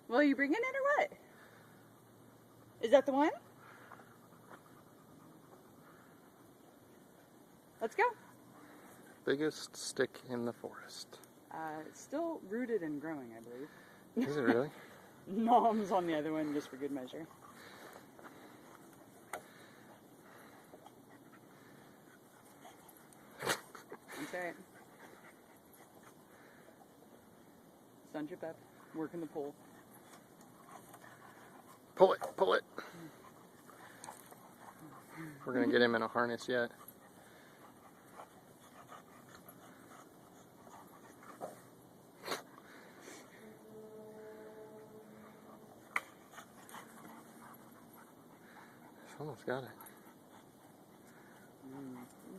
Well, you bringing it or what? Is that the one? Let's go. Biggest stick in the forest. It's still rooted and growing, I believe. Is it really? Mom's on the other one just for good measure. That's right. Sunship up, working the pole. Pull it, pull it. We're gonna get him in a harness yet. Almost got it.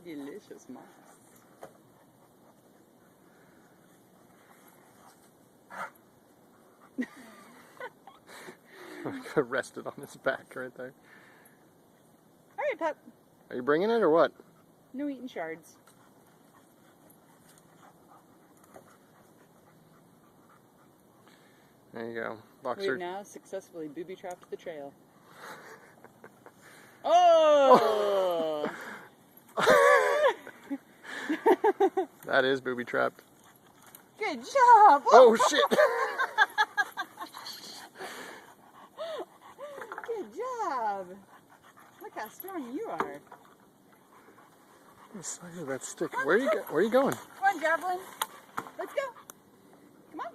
Delicious moss. Rested on his back right there. All right, pup. Are you bringing it or what? No eating shards. There you go. Boxer. We've now successfully booby-trapped the trail. Oh! That is booby-trapped. Good job! Oh, shit! Good job! Look how strong you are. The size of that stick. Where are you going? Come on, Javelin. Let's go. Come on.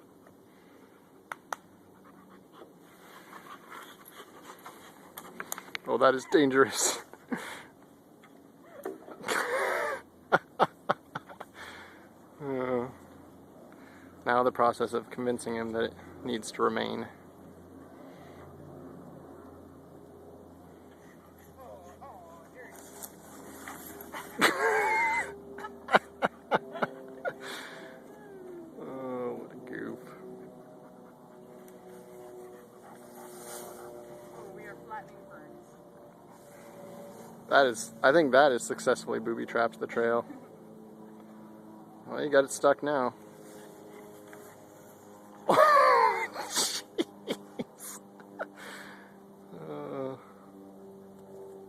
Oh, that is dangerous. Now the process of convincing him that it needs to remain. Oh, what a goof. We are flattening ferns. I think that is successfully booby-trapped the trail. Well, you got it stuck now.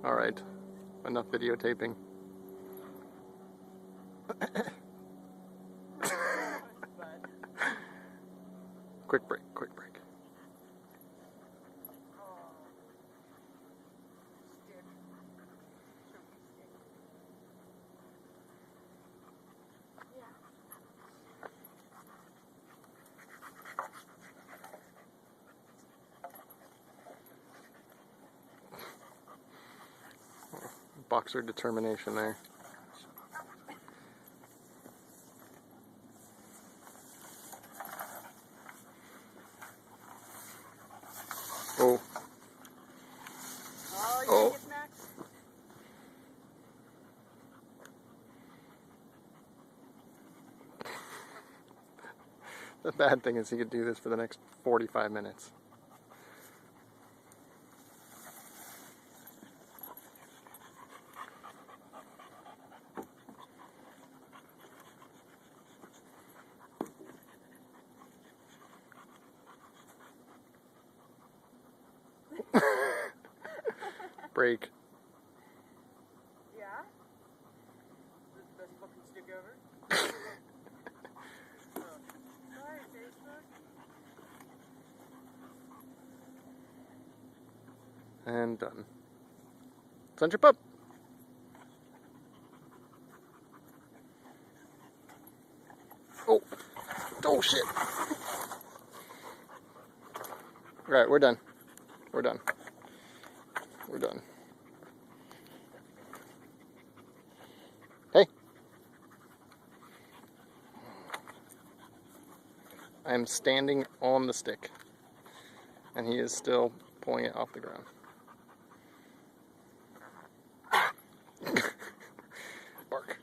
All right, enough videotaping. Quick break, quick break. Boxer determination there. Oh. Oh, you smacked? The bad thing is he could do this for the next 45 minutes. Break. Yeah? Is this the best fucking stick ever? Sorry, Facebook. And done. Sunship up. Oh. Oh, shit. All right, we're done. We're done. We're done. Hey. I am standing on the stick, and he is still pulling it off the ground. Bark.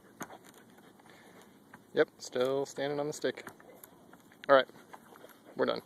Yep, still standing on the stick. All right, we're done.